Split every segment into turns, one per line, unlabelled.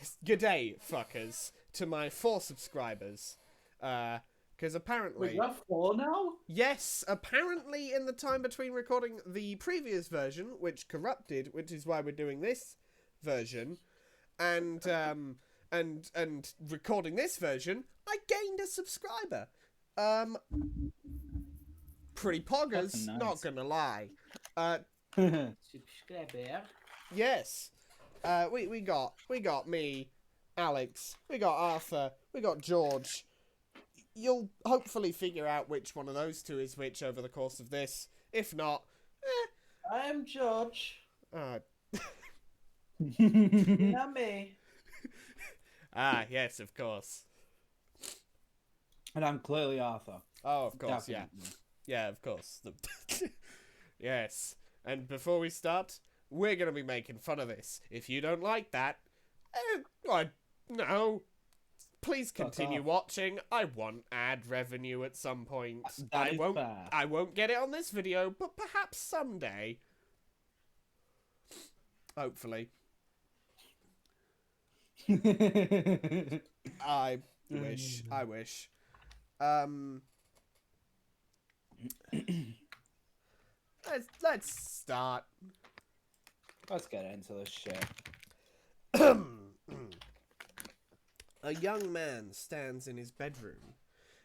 yes, g'day, fuckers, to my 4 subscribers. Because
Wait,
apparently,
you have four now?
yes, apparently in the time between recording the previous version, which corrupted, which is why we're doing this version, and recording this version, I gained a subscriber. Um, Pretty
That's
poggers, not
nice.
gonna lie.
Subscriber.
Yes. We got me, Alex, we got Arthur, we got George. You'll hopefully figure out which one of those two is which over the course of this. If not,
I'm George.
uh,
Yeah, me.
yes, of course.
And I'm clearly Arthur.
Oh, of course,
Definitely.
yeah, of course. Yes. And before we start, we're gonna be making fun of this. If you don't like that, no. Please continue
off.
watching. I want ad revenue at some point.
That is fair.
I won't get it on this video, but perhaps someday. Hopefully. I wish. I wish. Let's start.
Let's get into this shit.
A young man stands in his bedroom.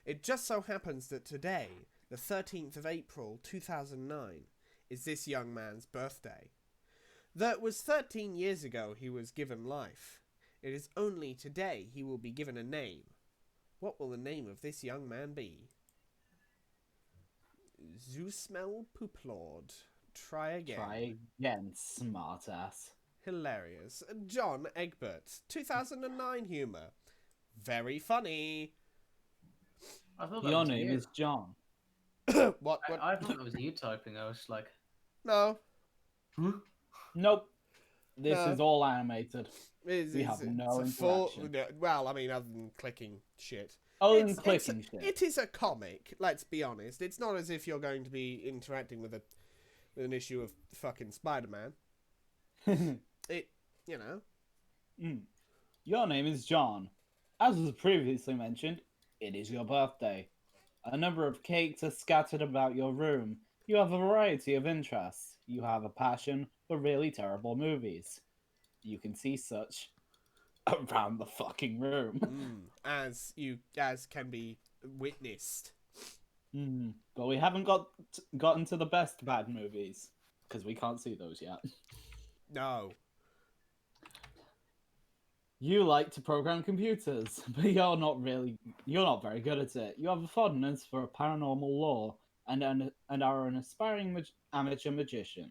It just so happens that today, the 13th of April 2009, is this young man's birthday. Though it was 13 years ago he was given life, it is only today he will be given a name. What will the name of this young man be? Zoosmel Pooplord. Try again.
Try again, smartass.
Hilarious. John Egbert. 2009 humour. Very funny.
I thought that
Your
was
name
you.
is John.
What?
I thought that was you typing. I was like,
No.
Nope. This
No.
is all animated.
It's,
We have no
it's a full.
interaction.
Well, I mean, other than clicking shit.
Other than
It's
clicking shit.
It is a comic. Let's be honest. It's not as if you're going to be interacting with an issue of fucking Spider-Man. It, you know.
Your name is John. As was previously mentioned, it is your birthday. A number of cakes are scattered about your room. You have a variety of interests. You have a passion for really terrible movies. You can see such around the fucking room.
As can be witnessed.
But we haven't gotten to the best bad movies because we can't see those yet.
No.
You like to program computers, but you're not very good at it. You have a fondness for paranormal lore and are an aspiring amateur magician.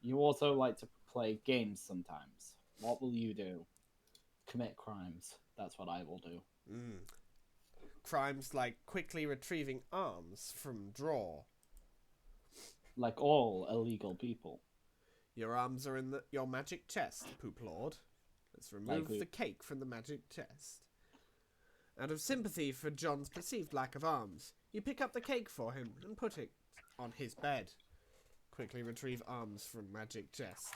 You also like to play games sometimes. What will you do? Commit crimes. That's what I will do.
Crimes like quickly retrieving arms from drawer.
Like all illegal people.
Your arms are in your magic chest, Poop Lord. Let's remove the cake from the magic chest. Out of sympathy for John's perceived lack of arms, you pick up the cake for him and put it on his bed. Quickly retrieve arms from magic chest.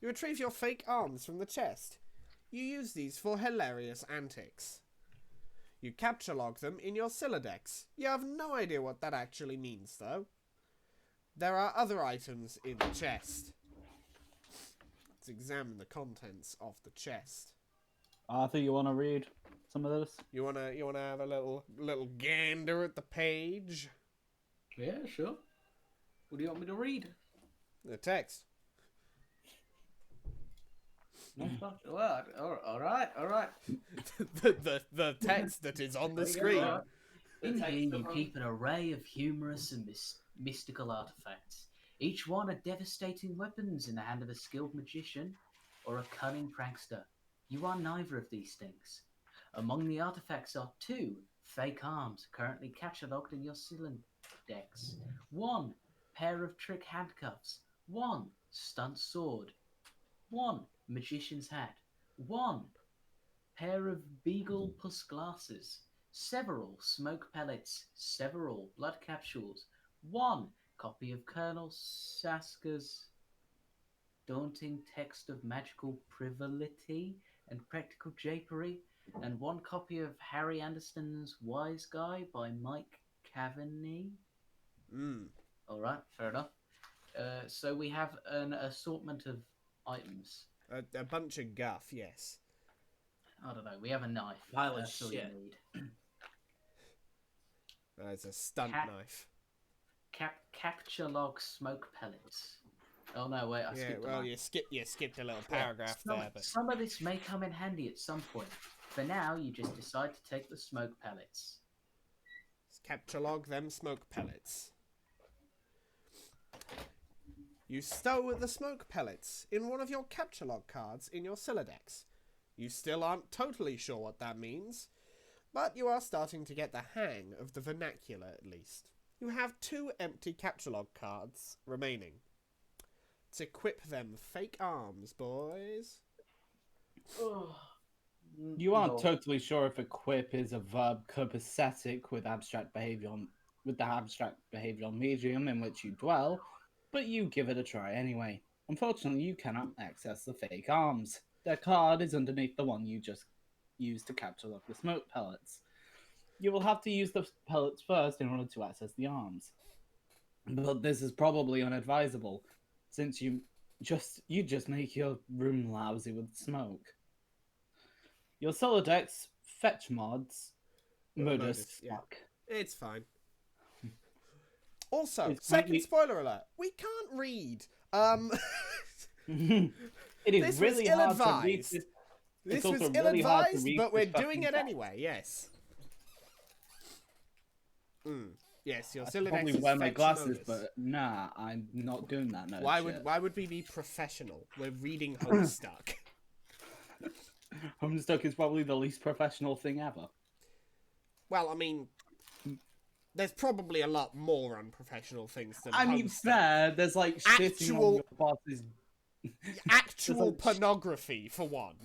You retrieve your fake arms from the chest. You use these for hilarious antics. You capture log them in your Silodex. You have no idea what that actually means, though. There are other items in the chest. Let's examine the contents of the chest.
Arthur, you want to read some of this?
You wanna have a little gander at the page?
yeah, sure. What do you want me to read?
The text.
Well, all right.
the text that is on the screen.
In here, you keep an array of humorous and mystical artifacts, each one a devastating weapons in the hand of a skilled magician or a cunning prankster. You are neither of these things. Among the artifacts are 2 fake arms currently catalogued in your Silodex. 1 pair of trick handcuffs. 1 stunt sword. 1 magician's hat. 1 pair of beagle puss glasses. Several smoke pellets. Several blood capsules. 1 copy of Colonel Saska's daunting text of magical frivolity and practical japery, and one copy of Harry Anderson's Wise Guy by Mike Cavaney. All right, fair enough. So we have an assortment of items.
A bunch of guff, yes.
I don't know. We have a knife.
Pile of
That's all you
shit.
need.
It's a stunt
Cat-
knife.
Capture log smoke pellets. Oh no, wait, I
Yeah,
skipped a
well,
line.
you skipped a little paragraph there, but
Some of this may come in handy at some point. For now, you just decide to take the smoke pellets.
capture log them smoke pellets. You stow the smoke pellets in one of your capture log cards in your Silodex. You still aren't totally sure what that means, but you are starting to get the hang of the vernacular at least. You have 2 empty capture log cards remaining. To equip them fake arms, boys.
You aren't
No.
totally sure if equip is a verb copacetic with the abstract behavioral medium in which you dwell, but you give it a try anyway. Unfortunately, you cannot access the fake arms. Their card is underneath the one you just used to capture up the smoke pellets. You will have to use the pellets first in order to access the arms. But this is probably unadvisable, since you just make your room lousy with smoke. Your Solodex fetch mods modus
yeah.
suck.
It's fine. Also,
It's
second
currently-
spoiler alert. We can't read.
It is
This was
really hard to read
ill-advised.
this.
This
It's
was
also really hard to
ill-advised,
read
but
this
we're doing
fucking
it
text.
anyway, yes. Yes, your
I
Silodex
probably
is
wear my
fetch
glasses,
modus.
but nah, I'm not doing that. No.
Why would we be professional? We're reading Homestuck.
Homestuck is probably the least professional thing ever.
Well, I mean, there's probably a lot more unprofessional things than
I mean,
Homestuck.
fair. There's like shitting
Actual-
on your boss's.
Actual
There's like-
pornography, for one.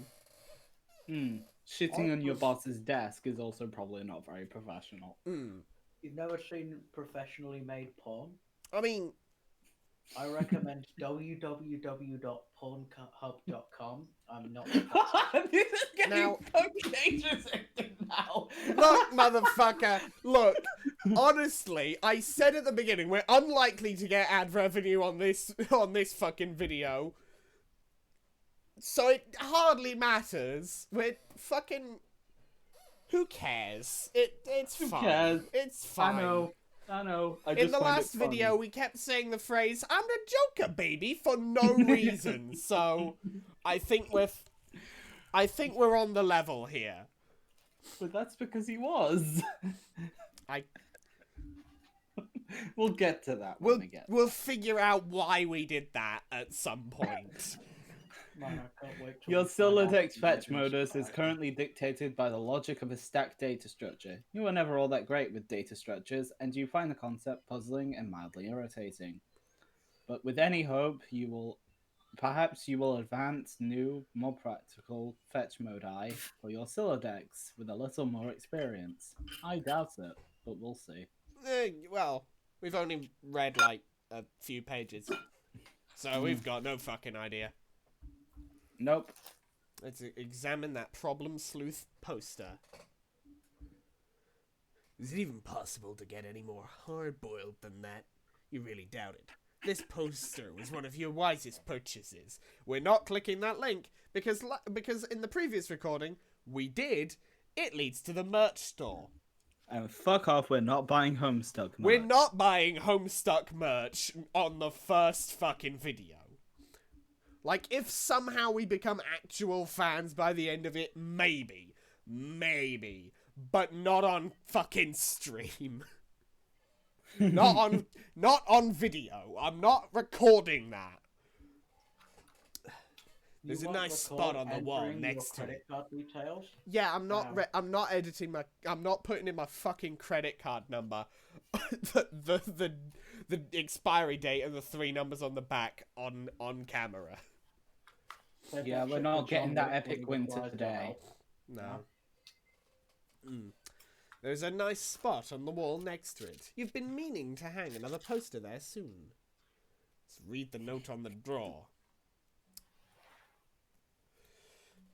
Shitting on your boss's desk is also probably not very professional.
You've never seen professionally made porn?
I mean,
I recommend www.pornhub.com. I'm not.
This is getting
Now-
fucking interesting now.
look, motherfucker, look. Honestly, I said at the beginning, we're unlikely to get ad revenue on this fucking video. So it hardly matters. We're fucking... Who cares? It's
Who
fine.
cares?
It's fine.
I know. I
In
just
the
find it
last
funny.
video, we kept saying the phrase, I'm the Joker, baby, for no reason. So, I think we're on the level here.
But that's because he was.
I
We'll get to that when we get.
we'll figure out why we did that at some point.
Man, I can't wait till
Your
we find out
Silodex
the
fetch
evidence
modus
for
is
it.
currently dictated by the logic of a stacked data structure. You are never all that great with data structures, and you find the concept puzzling and mildly irritating. But with any hope, perhaps you will advance new, more practical fetch modi for your Silodex with a little more experience. I doubt it, but we'll see.
Well, we've only read like a few pages, so we've got no fucking idea.
Nope.
Let's examine that problem sleuth poster. Is it even possible to get any more hard-boiled than that? You really doubt it. This poster was one of your wisest purchases. We're not clicking that link because in the previous recording we did. It leads to the merch store.
And fuck off, we're not buying Homestuck.
We're
merch.
not buying Homestuck merch on the first fucking video. Like, if somehow we become actual fans by the end of it, maybe. Maybe. But not on fucking stream. not on video. I'm not recording that. There's a
You won't
nice spot on the
record
wall
entering your
next to it.
credit card details.
Yeah, I'm not.
Wow.
I'm not editing my. I'm not putting in my fucking credit card number, the expiry date and the 3 numbers on the back on camera.
Save
Yeah,
that
we're
shit
not
for
getting
John
that
Wick when
epic
he
winter
flies
today.
No. There's a nice spot on the wall next to it. You've been meaning to hang another poster there soon. Let's read the note on the drawer.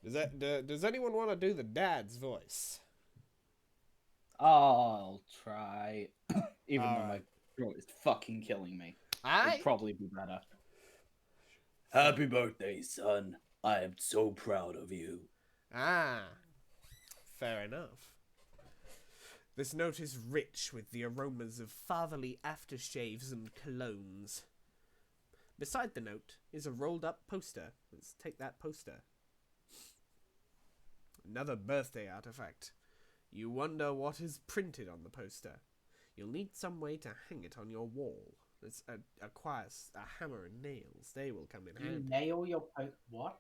Does anyone want to do the dad's voice?
I'll try. Even though my
Alright.
throat is fucking killing me.
Alright.
It'd probably be better. Happy birthday, son. I am so proud of you.
Ah, fair enough. This note is rich with the aromas of fatherly aftershaves and colognes. Beside the note is a rolled up poster. Let's take that poster. Another birthday artifact. You wonder what is printed on the poster. You'll need some way to hang it on your wall. Let's acquire a hammer and nails. They will come in
You
handy.
nail your what?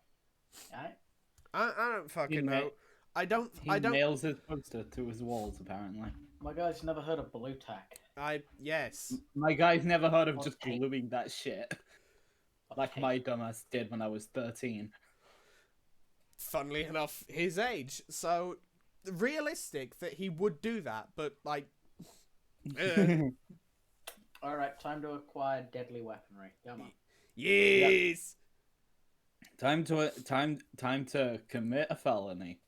Right?
I don't fucking
He
know. I don't.
He
I don't.
nails his poster to his walls, apparently.
My guy's never heard of blue tack.
Yes.
My guy's never heard of just
Okay.
gluing that shit. Like
Okay.
my dumbass did when I was 13.
Funnily enough, his age. So realistic that he would do that, but like.
All right, time to acquire deadly weaponry. Come on.
Yes.
Time to commit a felony.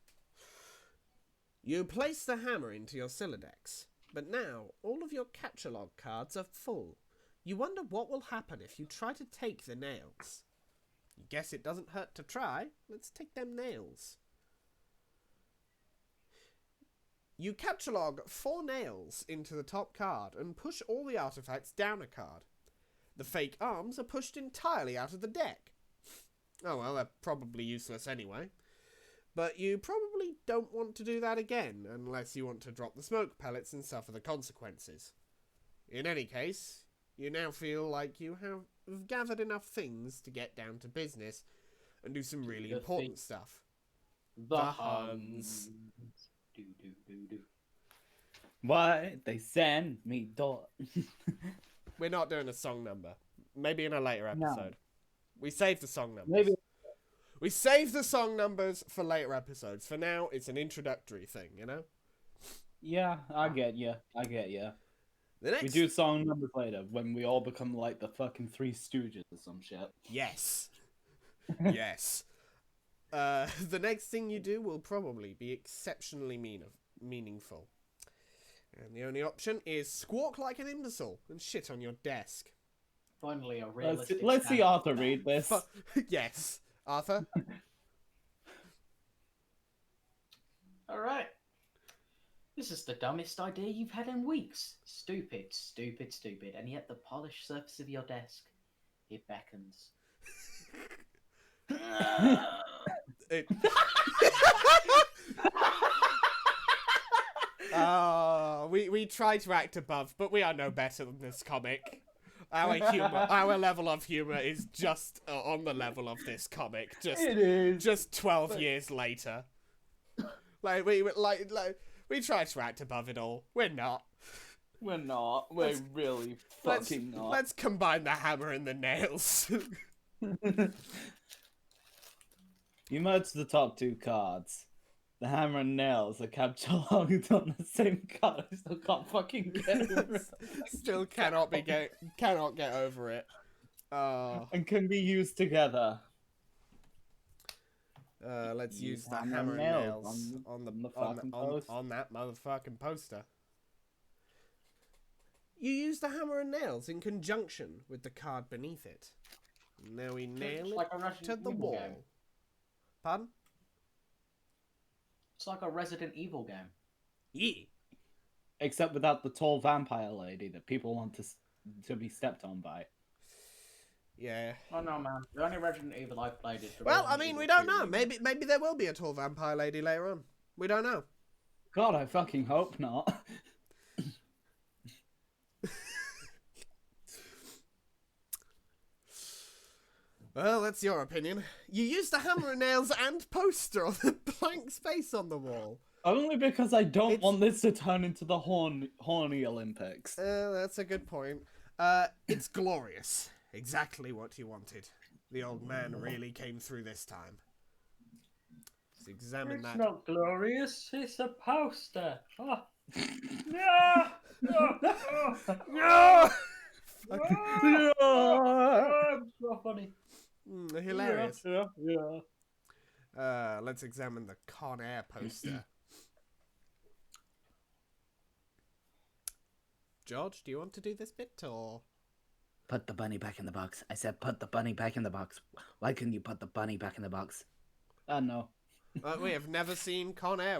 You place the hammer into your Silodex, but now all of your catalogue cards are full. You wonder what will happen if you try to take the nails. You guess it doesn't hurt to try. Let's take them nails. You catalogue 4 nails into the top card and push all the artifacts down a card. The fake arms are pushed entirely out of the deck. Oh well, they're probably useless anyway. But you probably don't want to do that again, unless you want to drop the smoke pellets and suffer the consequences. In any case, you now feel like you have gathered enough things to get down to business and do some really
The
important stuff.
The
Huns.
Do.
Why they send me door?
We're not doing a song number. Maybe in a later
No.
episode. We saved the song numbers.
Maybe.
We saved the song numbers for later episodes. For now, it's an introductory thing, you know?
Yeah, I get you. I get you.
The next...
We do song numbers later when we all become like the fucking Three Stooges or some shit.
Yes. Yes. The next thing you do will probably be exceptionally meaningful. And the only option is squawk like an imbecile and shit on your desk.
Finally, a realistic.
Let's see
standard.
Arthur read this.
Yes. Arthur?
All right. This is the dumbest idea you've had in weeks. Stupid, stupid, stupid. And yet the polished surface of your desk, it beckons.
It... we try to act above, but we are no better than this comic. Our level of humor is just on the level of this comic.
It is.
Just 12 years later. We try to act above it all. We're not.
We're not. We're really fucking not.
Let's combine the hammer and the nails.
You merge the top 2 cards. The hammer and nails are captured on the same card. I still can't fucking get over it.
Still cannot get over it. Oh.
And can be used together.
Let's use the
hammer
hammer and
and
nails
nails
on that motherfucking poster. You use the hammer and nails in conjunction with the card beneath it. Now we nail
It's
it
like a Resident
to the
Evil
wall.
game.
Pardon?
It's like a Resident Evil game.
Yeah.
Except without the tall vampire lady that people want to be stepped on by.
Yeah.
Oh no, man. The only Resident Evil I've played is the
Well,
Resident
I mean,
Evil
we don't
2
know.
remake.
Maybe there will be a tall vampire lady later on. We don't know.
God, I fucking hope not.
Well, that's your opinion. You used the hammer and nails and poster on the blank space on the wall.
Only because I don't
It's-
want this to turn into the horny Olympics.
That's a good point. It's glorious. Exactly what you wanted. The old man really came through this time. Let's examine
It's
that.
not glorious. It's a poster. Oh. No! No!
No!
Oh, so funny.
Hilarious.
Yeah.
Let's examine the Con Air poster. George, do you want to do this bit, or...?
Put the bunny back in the box. I said put the bunny back in the box. Why couldn't you put the bunny back in the box? No.
We have never seen Con Air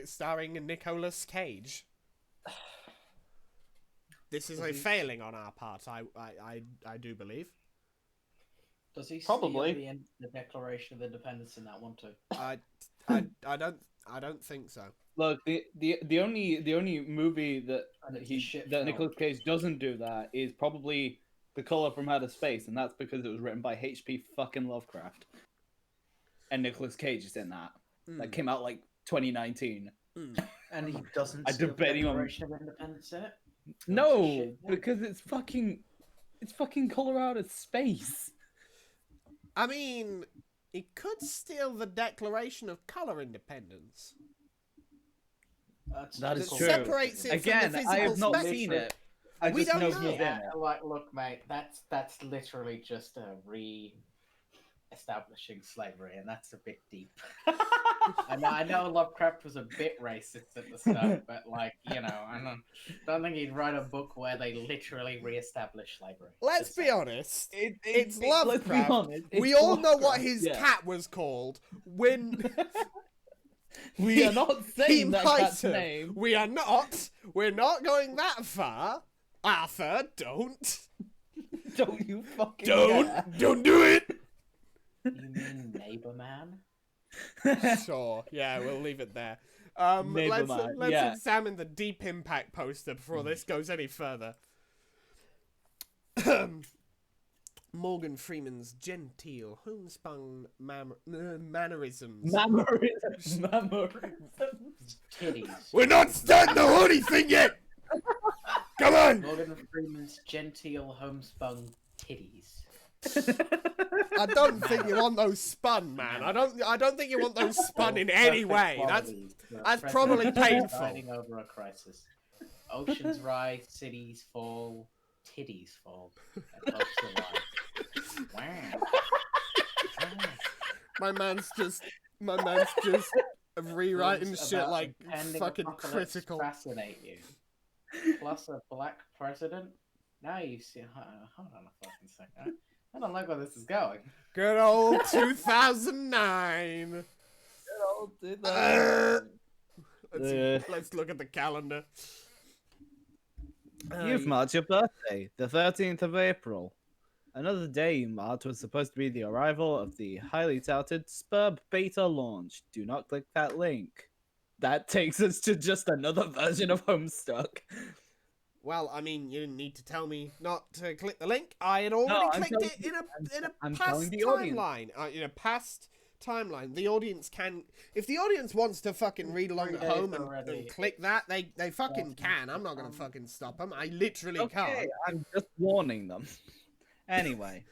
starring Nicolas Cage. This is a failing on our part, I do believe.
Does he
Probably.
steal the Declaration of Independence in that one too?
I don't think so.
Look, the only movie that
And it's a shit
that
film.
Nicolas Cage doesn't do that is probably The Color from Outer Space, and that's because it was written by H.P. fucking Lovecraft. And Nicolas Cage is in that. That came out like 2019.
And he doesn't
I
steal the
debating on-
Declaration of Independence in it?
No,
Shit, yeah.
because it's fucking Colorado Space.
I mean, he could steal the Declaration of Color Independence.
That is
That
true.
separates it
Again,
from the
I
physical
have not
spectrum.
seen it. I
We
just
don't
know
know.
who's in
Yeah,
it.
like, look, mate, that's literally just a re-establishing slavery, and that's a bit deep. I know Lovecraft was a bit racist at the start, but I don't think he'd write a book where they literally re-establish slavery.
Let's
Just
be
saying.
honest.
It's
It's
Let's be
Lovecraft.
honest.
We
it's
all know what
Lovecraft,
his
yeah.
cat was called when
We are not
he
saying that
might
cat's
have.
name.
We are not. We're not going that far. Arthur, don't.
Don't you fucking dare.
Don't do it.
You mean Neighbor Man?
Sure. Yeah, we'll leave it there.
Neighbor
Let's
man, yeah.
examine the Deep Impact poster before this goes any further. Morgan Freeman's genteel, homespun mannerisms.
Titties.
We're not starting the horny thing yet. Come on.
Morgan Freeman's genteel homespun titties.
I don't think you want those spun, man. I don't think you want those spun in any way. That's probably painful.
Riding over a crisis. Oceans rise, cities fall, titties fall. And hopes arise. Wow.
My man's just rewriting
Rules
shit
about
like
impending
fucking
apocalypse
critical.
Fascinate you. Plus a black president. Now you see. Hold on a fucking second. I don't like where this is going.
Good old 2009. Let's look at the calendar.
You've marked your birthday, the 13th of April. Another day you marked was supposed to be the arrival of the highly touted Spurb beta launch. Do not click that link. That takes us to just another version of Homestuck.
Well, I mean, you didn't need to tell me not to click the link. I had already
I'm
clicked
telling
it in a
I'm
past
telling the audience.
timeline. In a past timeline, the audience can. If the audience wants to fucking read along
3
at
days
home
already.
and click that, they fucking can. I'm not gonna fucking stop them. I literally
Okay,
can't.
I'm just warning them. Anyway.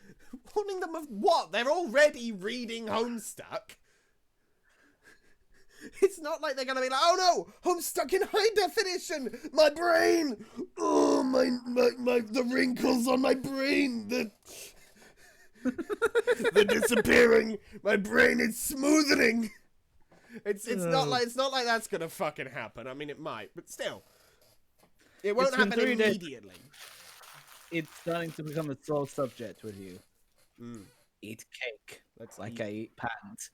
Warning them of what? They're already reading Homestuck. It's not like they're gonna be like, oh no, Homestuck in high definition. My brain. Oh the wrinkles on my brain. They're disappearing. My brain is smoothening. It's not like that's gonna fucking happen. I mean, it might, but still, it won't
It's been
happen
3 days.
immediately.
It's starting to become a sore subject with you.
Mm.
Eat cake.
Let's
Like
eat.
I eat pants.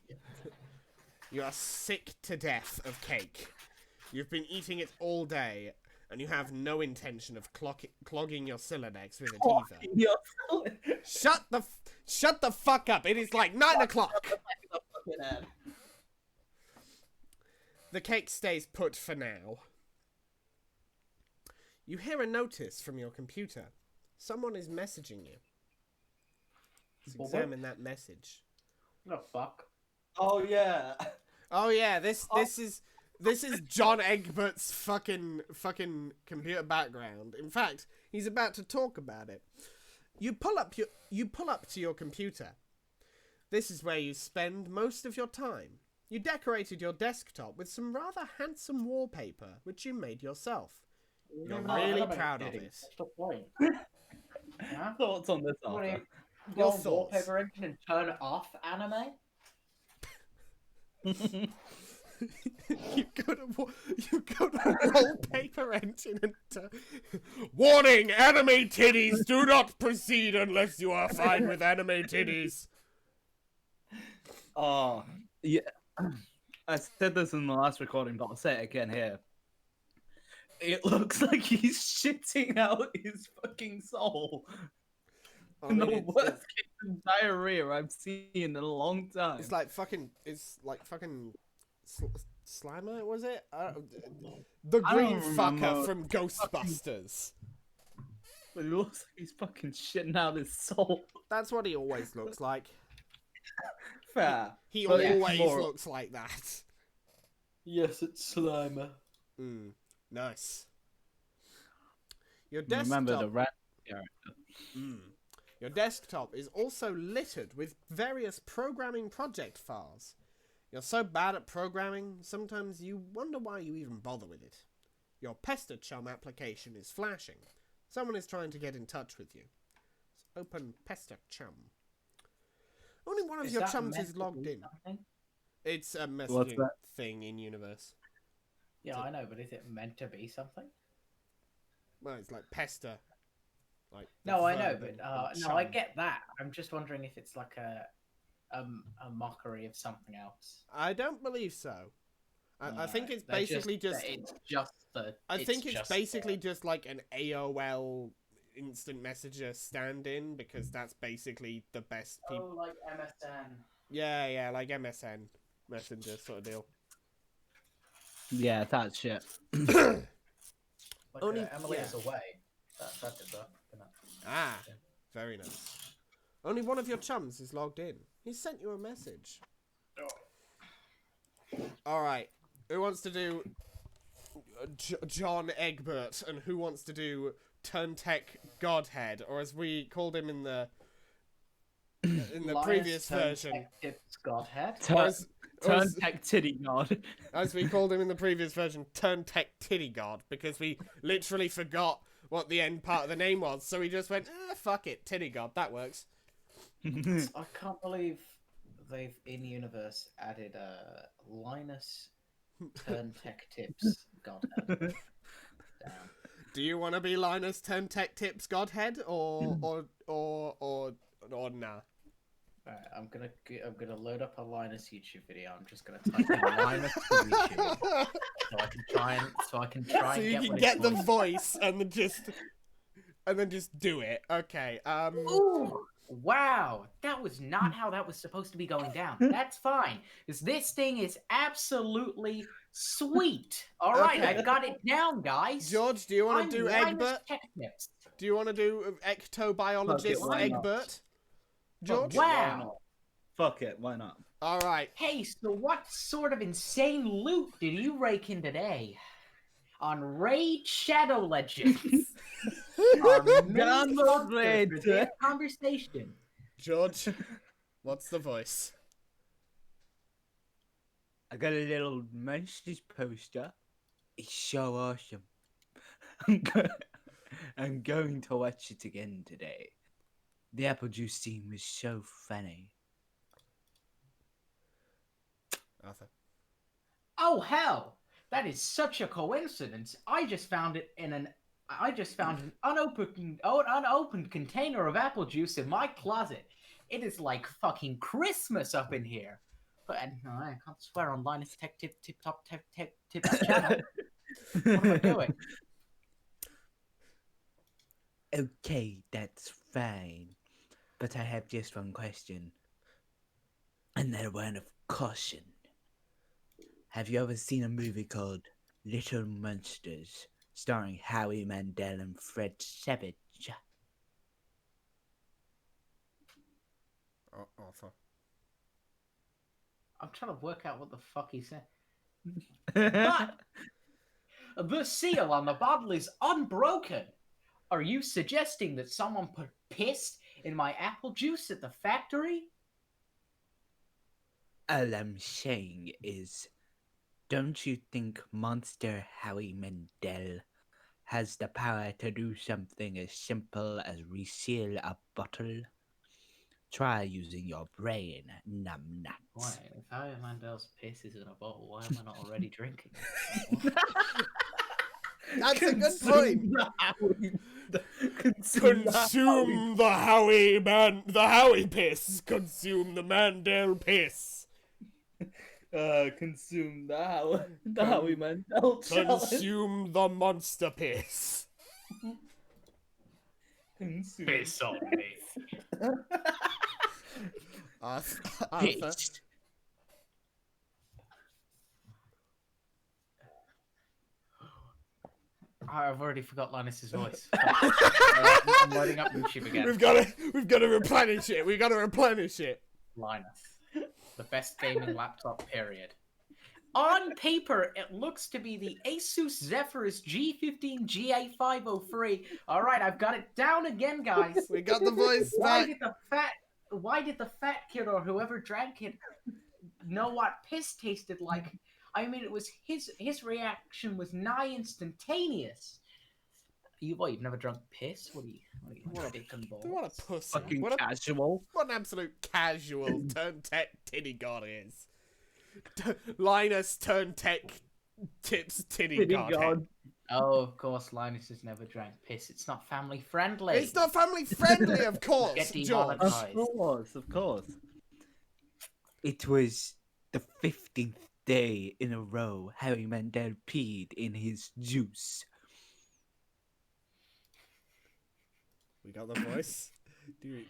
You are sick to death of cake. You've been eating it all day, and you have no intention of clogging your Silodex with it either. Shut the fuck up! It is like 9 o'clock. The cake stays put for now. You hear a notice from your computer. Someone is messaging you. Let's
What?
examine that message.
The fuck?
Oh yeah.
Oh yeah, this is John Egbert's fucking computer background. In fact, he's about to talk about it. You pull up to your computer. This is where you spend most of your time. You decorated your desktop with some rather handsome wallpaper, which you made yourself. You're really proud of it.
What's the point? Huh?
Thoughts on this,
What do
Arthur?
you
Your
go
thoughts.
wallpaper engine and turn off anime?
you go to wallpaper engine and warning: anime titties. Do not proceed unless you are fine with anime titties.
Oh, yeah. I said this in the last recording, but I'll say it again here. It looks like he's shitting out his fucking soul.
I
In
mean,
the
it's,
worst case of diarrhea I've seen in a long time.
it's like fucking. It's like fucking. Slimer, was it? The
I
green
don't
fucker
remember.
from Ghostbusters.
But it looks like he's fucking shitting out his soul.
That's what he always looks like.
Fair.
He
But it's
always
more-
looks like that.
Yes, it's Slimer.
Nice. Your desktop.
Remember the rat character.
Your desktop is also littered with various programming project files. You're so bad at programming, sometimes you wonder why you even bother with it. Your Pester Chum application is flashing. Someone is trying to get in touch with you. Let's open Pester Chum. Only one of your
that
chums
meant
is
to
logged
be
in.
something?
It's a
What's
messaging
that?
thing in universe.
Yeah, I know, but is it meant to be something?
Well, it's like pester. Like the
No, I know,
verb
but
and
no, I
chum.
get that. I'm just wondering if it's like a mockery of something else.
I don't believe so. I think it's
They're
basically just.
It's just the.
I think it's
just
basically just like an AOL instant messenger stand-in because that's basically the best people.
Oh, like MSN.
Yeah, like MSN Messenger sort of deal.
Yeah, that shit.
Like
Only-
Emily
yeah.
is away. That did that. didn't it?
Ah, very nice. Only one of your chums is logged in. He sent you a message. All right. Who wants to do John Egbert, and who wants to do Turntech Godhead, or as we called him in the
Linus
previous version,
Turntake's Godhead.
or as,
Turn tech titty god.
as we called him in the previous version, Turntech Titty God, because we literally forgot what the end part of the name was, so we just went, fuck it, Titty God, that works.
I can't believe they've in universe added Linus Turntake Tips Godhead. Damn.
Do you want to be Linus Turntech Tips Godhead, or nah?
Alright, I'm gonna load up a Linus YouTube video. I'm just gonna type in Linus to YouTube so I can try and
So
get
you can
what
get
his
the
voice-
voice and then just do it. Okay.
Ooh, wow, that was not how that was supposed to be going down. That's fine, because this thing is absolutely sweet. All right,
Okay.
I got it down, guys.
George, do you want
I'm
to do
Linus
Egbert?
Tech Tips.
Do you want to do ectobiologist
why not?
Egbert? George?
Why
Wow.
not? Fuck it, why not?
All right.
Hey, so what sort of insane loot did you rake in today? On Raid Shadow Legends. Our main
Download
sponsor
Raid.
for this conversation.
George, what's the voice?
I got a little Monsters poster. It's so awesome. I'm going to watch it again today. The apple juice scene was so funny.
Arthur.
Oh hell! That is such a coincidence. I just found an unopened container of apple juice in my closet. It is like fucking Christmas up in here. And I can't swear on Linus Tech Tips channel. What am I doing?
Okay, that's fine. But I have just one question. Another one of caution. Have you ever seen a movie called Little Monsters, starring Howie Mandel and Fred Savage?
Arthur.
I'm trying to work out what the fuck he said. But the seal on the bottle is unbroken. Are you suggesting that someone put piss in my apple juice at the factory?
All I'm saying is, don't you think Monster Howie Mandel has the power to do something as simple as reseal a bottle?
Try using your brain, numbnuts.
Why? If Howie Mandel's piss is in a bottle, why am I not already drinking?
That's a good point.
Consume
the Howie piss. Consume the Mandel piss.
consume the Howie Mandel challenge.
Consume the monster piss.
Consume.
Piss on me.
Arthur.
Piss.
I've already forgot Linus's voice. I'm loading up YouTube again.
We've got to replenish it. We've got to replenish it.
Linus, the best gaming laptop. Period. On paper, it looks to be the Asus Zephyrus G15 GA503. All right, I've got it down again, guys.
We got the voice
Why
back.
did the fat kid or whoever drank it know what piss tasted like? I mean, it was his reaction was nigh instantaneous. You've never drunk piss? What a dick and balls.
What a pussy.
Fucking
What
casual.
an absolute casual turn tech titty god is. Linus turn tech tips titty god.
Oh, of course, Linus has never drank piss. It's not family friendly.
It's not family friendly, of course,
Get
George.
demonetized.
Of course.
It was the 15th day in a row Harry Mandel peed in his juice.
We got the voice. Dude.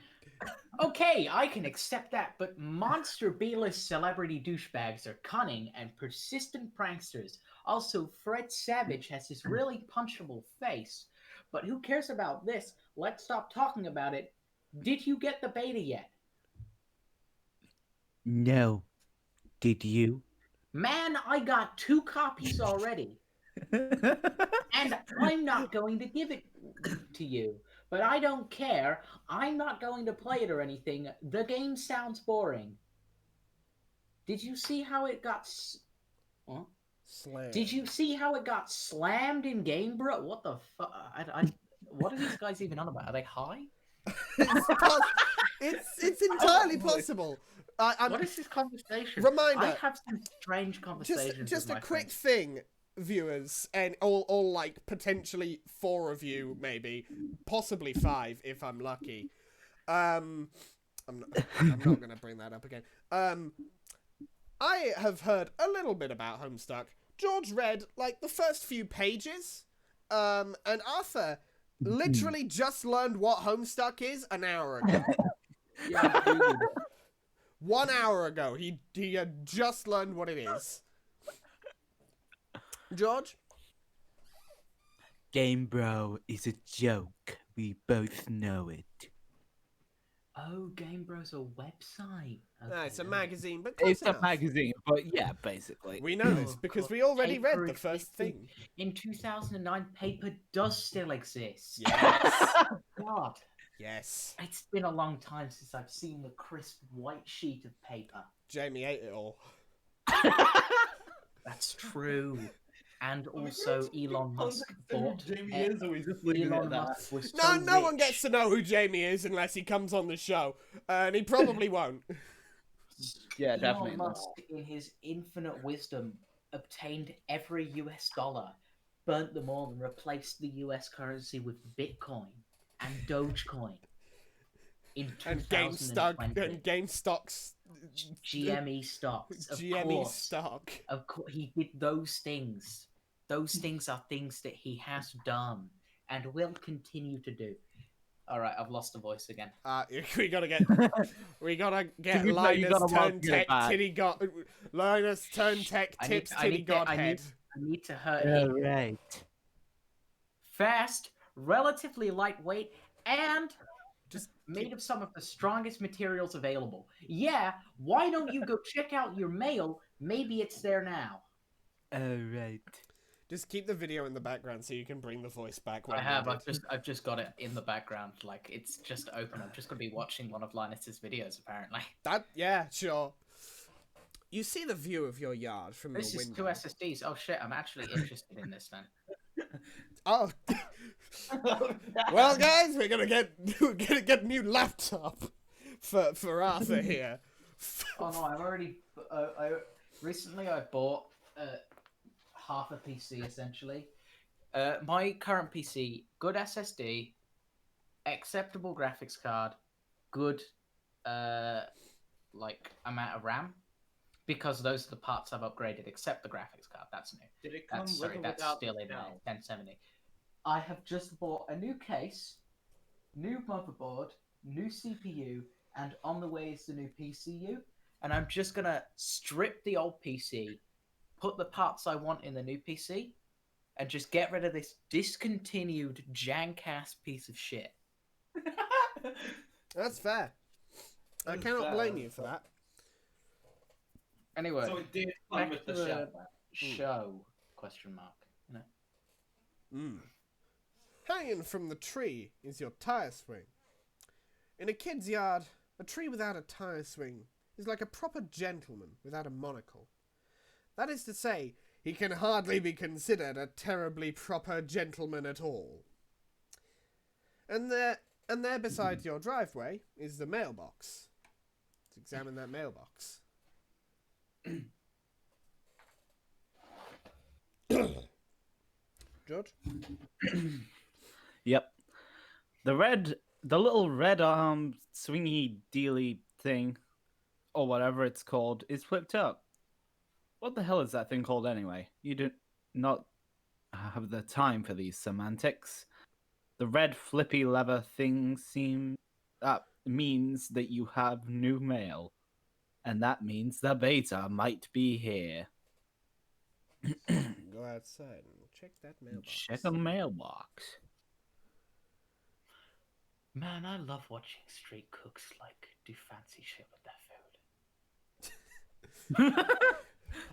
Okay, I can accept that, but monster B-list celebrity douchebags are cunning and persistent pranksters. Also, Fred Savage has this really punchable face. But who cares about this? Let's stop talking about it. Did you get the beta yet?
No. Did you?
Man, I got 2 copies already. And I'm not going to give it to you. But I don't care. I'm not going to play it or anything. The game sounds boring. Did you see how it got... Huh?
Slam.
Did you see how it got slammed in game, bro? What the fuck? What are these guys even on about? Are they high?
It's entirely possible.
What is this conversation?
Reminder.
I have some strange conversations.
Just
with
a
my
quick
friends.
thing, viewers, and all like potentially 4 of you, maybe, possibly 5 if I'm lucky. I'm not gonna bring that up again. I have heard a little bit about Homestuck. George read like the first few pages, and Arthur literally just learned what Homestuck is an hour ago.
Yeah,
1 hour ago, he had just learned what it is. George?
Game Bro is a joke. We both know it.
Oh, Game Bro's a website.
No, it's a
Okay.
magazine, but close
It's
enough.
a magazine, but yeah, basically.
We know this
Oh,
because
God.
we already read
Paper
the first thing.
In 2009, paper does still exist.
Yes.
God,
Yes.
it's been a long time since I've seen the crisp white sheet of paper.
Jamie ate it all.
That's true. And also, Elon Musk bought.
Jamie is, or we just leaving it
Elon
at that?
Musk was
No,
so
no one
rich.
gets to know who Jamie is unless he comes on the show. And he probably won't.
Yeah,
Elon
definitely not.
Musk, in his infinite wisdom, obtained every US dollar, burnt them all, and replaced the US currency with Bitcoin and Dogecoin. In
And
2020,
GameStocks.
GME stocks, of
GME
course.
stock.
Of course, he did those things. Those things are things that he has done and will continue to do. All right, I've lost the voice again.
We gotta get
To be fair, you
Linus
gotta
turn
mark it
tech
back.
titty god. Linus turn tech
I need-
tips
I
titty
need to- I
godhead.
need to hurt him.
Alright.
Fast, relatively lightweight, and
Just
made of some of the strongest materials available. Yeah, why don't you go check out your mail? Maybe it's there now.
Alright.
Just keep the video in the background so you can bring the voice back. When
I have.
needed.
I've just got it in the background. Like it's just open. I'm just gonna be watching one of Linus's videos. Apparently,
Yeah, sure. You see the view of your yard from
this
your
is
window.
2 SSDs. Oh shit! I'm actually interested in this then.
Oh. Well, guys, we're gonna get a new laptop for Arthur here.
Oh no, I've already. Recently I bought half a PC essentially. My current PC, good SSD, acceptable graphics card, good like amount of RAM, because those are the parts I've upgraded except the graphics card. That's new.
Did it come
That's
with
sorry,
or
that's
without
still
the
in my
shell?
1070. I have just bought a new case, new motherboard, new CPU, and on the way is the new PCU. And I'm just gonna strip the old PC, put the parts I want in the new PC, and just get rid of this discontinued jank-ass piece of shit.
That's fair. I
That's
cannot
fair,
blame
that's
you for
fair.
that.
Anyway,
So it did come
back
with
to
the shell.
the show? Question mark. You know?
Mm. Hanging from the tree is your tire swing. In a kid's yard, a tree without a tire swing is like a proper gentleman without a monocle. That is to say, he can hardly be considered a terribly proper gentleman at all. And there beside your driveway is the mailbox. Let's examine that mailbox. George?
Yep. The little red arm swingy dealy thing, or whatever it's called, is flipped up. What the hell is that thing called anyway? You do not have the time for these semantics. The red flippy lever thing means that you have new mail, and that means the beta might be here.
Go outside and check that mailbox.
Check a mailbox.
Man, I love watching street cooks like do fancy shit with their food.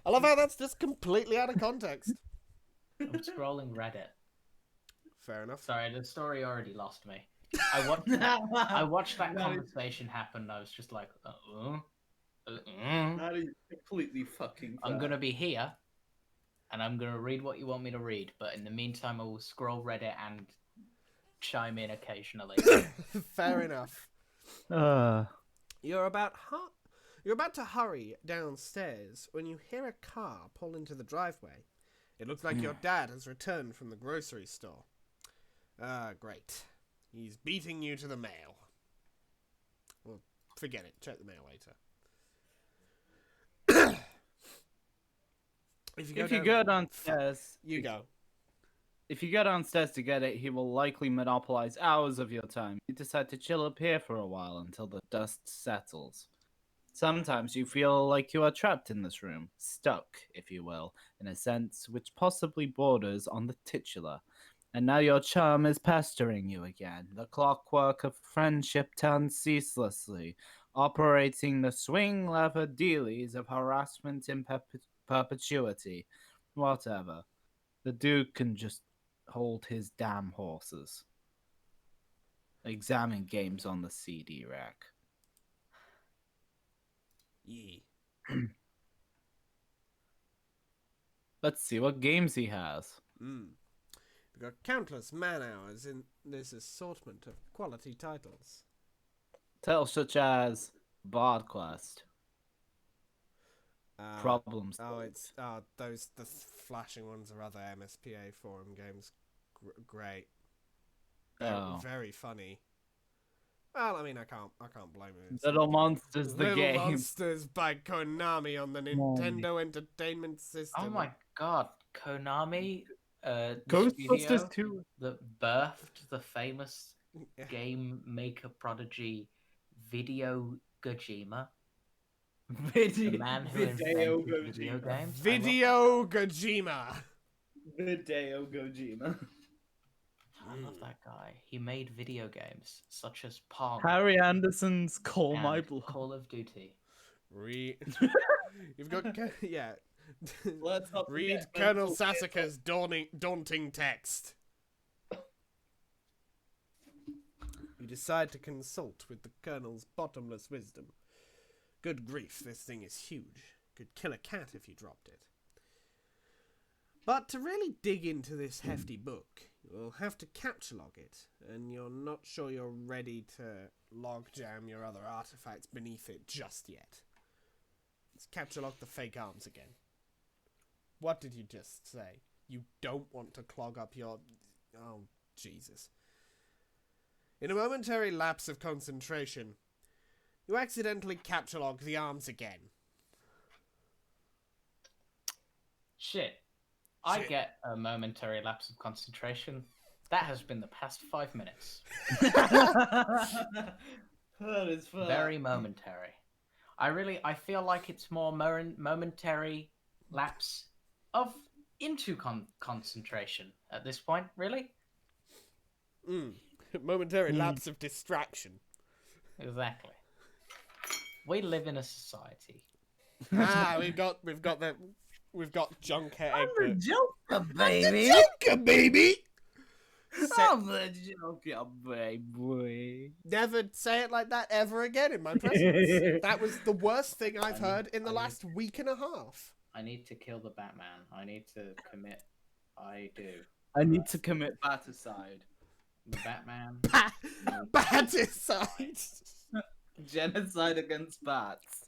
I love how that's just completely out of context.
I'm scrolling Reddit.
Fair enough.
Sorry, the story already lost me. I watched that conversation happen. And I was just like,
That is completely fucking
I'm gonna be here, and I'm gonna read what you want me to read. But in the meantime, I will scroll Reddit and chime in occasionally.
Fair enough.
Uh,
You're about to hurry downstairs when you hear a car pull into the driveway. It looks like your dad has returned from the grocery store. Ah, great. He's beating you to the mail. Well, forget it. Check the mail later. If you
go downstairs,
you go.
If you go downstairs to get it, he will likely monopolize hours of your time. You decide to chill up here for a while until the dust settles. Sometimes you feel like you are trapped in this room, stuck, if you will, in a sense which possibly borders on the titular. And now your charm is pestering you again. The clockwork of friendship turns ceaselessly, operating the swing lever dealies of harassment in perpetuity. Whatever. The Duke can just hold his damn horses. Examine games on the CD rack.
Yee.
Let's see what games he has.
We've got countless man hours in this assortment of quality titles.
Titles such as Bard Quest, Problems.
The flashing ones are other MSPA forum games. Great. Very funny. Well, I mean, I can't blame it.
Little Monsters, the
Little
game.
Monsters by Konami on the Nintendo Entertainment System.
Oh my god, Konami, the
Ghostbusters
studio
2.
that birthed the famous game maker prodigy Video Kojima. The man who invented video games.
Video Kojima.
Video Kojima.
I love that guy. He made video games such as Pong
Harry Anderson's Call
and
My Blood.
Call of Duty.
You've got yeah.
Let's not
Read
forget
Colonel
Mental
Sasuke's daunting text. You decide to consult with the Colonel's bottomless wisdom. Good grief, this thing is huge. Could kill a cat if you dropped it. But to really dig into this hefty book, you'll have to capture log it, and you're not sure you're ready to logjam your other artifacts beneath it just yet. Let's capture lock the fake arms again. What did you just say? You don't want to clog up your... Oh, Jesus. In a momentary lapse of concentration, you accidentally capture lock the arms again.
Shit. I
Shit.
get a momentary lapse of concentration. That has been the past 5 minutes.
That is fair.
Very momentary. I feel like it's more momentary lapse of into concentration at this point, really?
Momentary lapse of distraction.
Exactly. We live in a society.
We've got Junkhead
I'm the
Egbert.
Joker, baby.
Joker, baby!
I'm the Joker, baby.
Never say it like that ever again in my presence. That was the worst thing I've heard in the last week and a half.
I need to kill the Batman. I need to commit. I do.
I need to commit baticide.
The Batman.
Baticide!
Genocide against bats.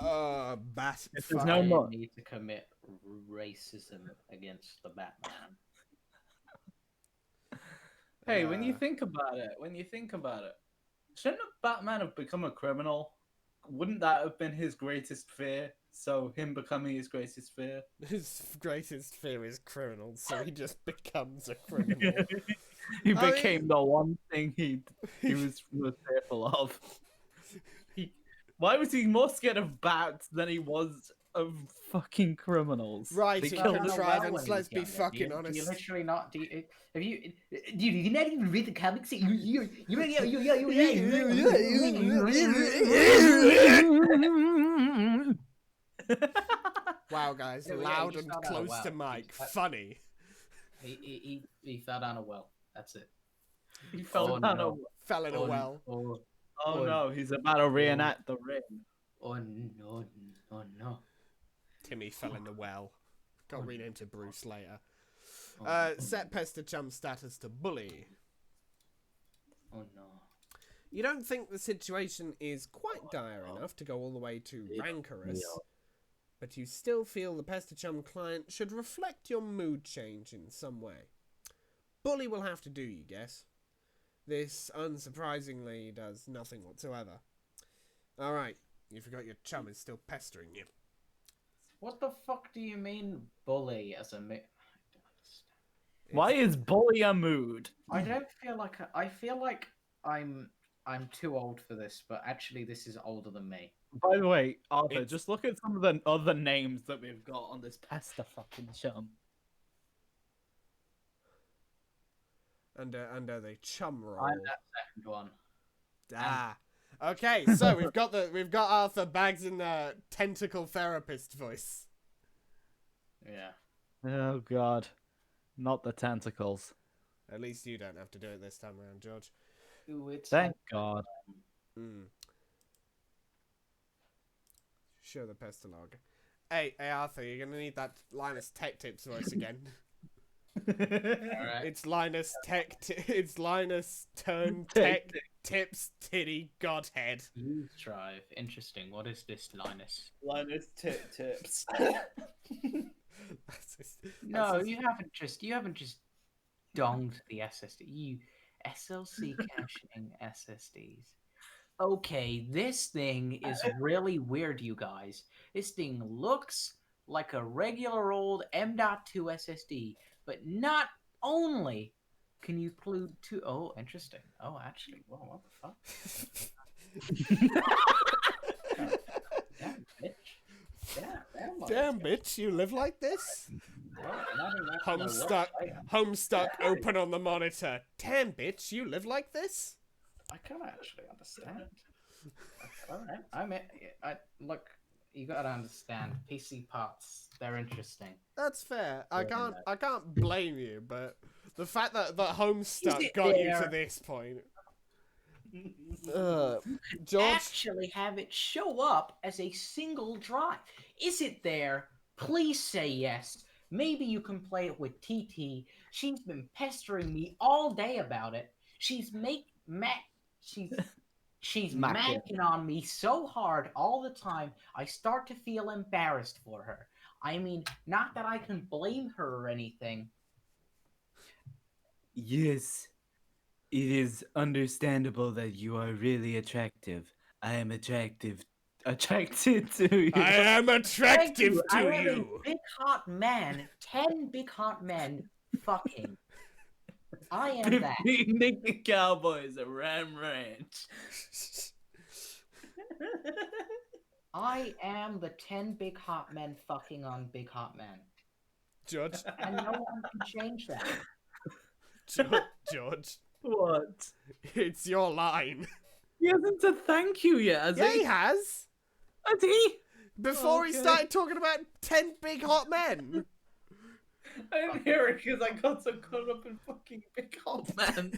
Bat.
If there's
I
no more.
need to commit racism against the Batman.
Hey, when you think about it, shouldn't Batman have become a criminal? Wouldn't that have been his greatest fear? So him becoming his greatest fear?
His greatest fear is criminals, so he just becomes a criminal.
He
I
became the one thing he was fearful of. Why was he more scared of bats than he was of fucking criminals?
Right,
They
he
killed
contrivance,
when
let's
he
be
was younger.
fucking
Do you
honest.
literally not? Do you not even read the comics?
Wow, guys,
Yeah,
loud
you
and
found out a
close
well.
to mic.
He-
Funny.
He fell down a well. That's it.
He fell
Oh,
down
no.
a...
Fell in a well.
Oh no, he's about to reenact the ring.
Oh no! Oh no!
Timmy fell in the well. Got renamed to Bruce later.
Oh,
Set Pester Chum status to bully.
oh no!
You don't think the situation is quite dire enough to go all the way to rancorous, but you still feel the Pester Chum client should reflect your mood change in some way. Bully will have to do, you guess. This, unsurprisingly, does nothing whatsoever. Alright, you forgot your chum is still pestering you.
What the fuck do you mean, bully? As a I don't understand.
Why is bully a mood?
I don't feel like I feel like I'm too old for this, but actually this is older than me.
By the way, Arthur,
It's-
just look at some of the other names that we've got on this pesta fucking chum.
Under the chum roll.
I'm that second one.
Okay, so we've got Arthur Bags in the tentacle therapist voice.
Yeah.
Oh god. Not the tentacles.
At least you don't have to do it this time around, George.
Ooh, it's
Thank god.
Show the pestalog. Hey Arthur, you're gonna need that Linus Tech Tips voice again.
Alright.
It's Linus it's Linus Turn Tech Tips Titty Godhead.
Use drive. Interesting. What is this, Linus?
Linus tips.
No, you haven't just donged the SSD. You SLC caching SSDs. Okay, this thing is really weird, you guys. This thing looks like a regular old M.2 SSD, but not only can you include two. Oh, interesting. Oh, actually, whoa, what the fuck? Damn, bitch.
Damn bitch, you live like this?
Homestuck.
Homestuck open on the monitor. Damn bitch, you live like this?
I can't actually understand. Alright, I look. You gotta understand. PC parts, they're interesting.
That's fair. I
Yeah,
can't blame you, but the fact that Homestuck
it
got you to
there?
this point. George,
Actually have it show up as a single drive. Is it there? Please say yes. Maybe you can play it with TT. She's been pestering me all day about it. She's
She's
Macking.
manking on me so hard all the time, I start to feel embarrassed for her. I mean, not that I can blame her or anything.
Yes, it is understandable that you are really attractive. I am attracted to you.
I am
Thank
attractive
you. I
to
am
you.
a big hot man. 10 big hot men fucking. I am that.
Naked cowboys at Ram Ranch.
I am the 10 big hot men fucking on big hot men.
George,
And no one can change that.
George,
What?
it's your line.
He hasn't said thank you yet, has
Yeah, he
he?
has.
Has he?
Before he
Okay.
started talking about 10 big hot men.
I didn't hear it because I got so caught up in fucking big hot man.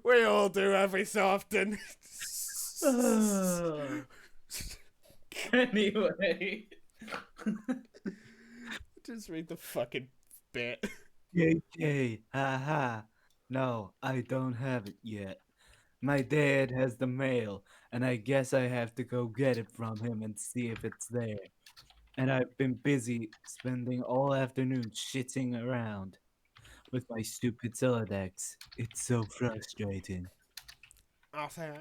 We all do every so often.
Anyway.
Just read the fucking bit.
JK, haha. No, I don't have it yet. My dad has the mail, and I guess I have to go get it from him and see if it's there. And I've been busy spending all afternoon shitting around with my stupid Zolodex. It's so frustrating.
Arthur?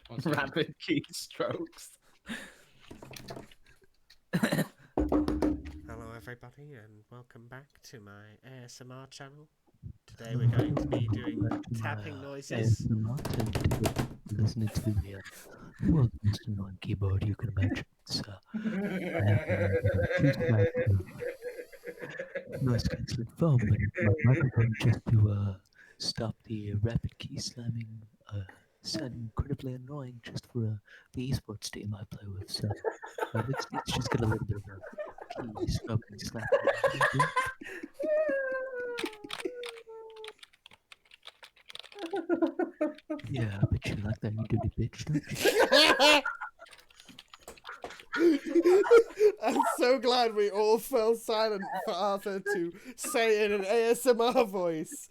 What's going on?
Rapid keystrokes.
Hello everybody and welcome back to my ASMR channel. Today we're going to be doing tapping noises.
Listening to the most annoying keyboard you can imagine. It's I have noise cancelling foam and my microphone just to stop the rapid key slamming. It's incredibly annoying just for the esports team I play with. So let's just get a little bit of a key stroking slapping. Yeah, I bet you like that, you dirty bitch, don't you?
I'm so glad we all fell silent for Arthur to say it in an ASMR voice.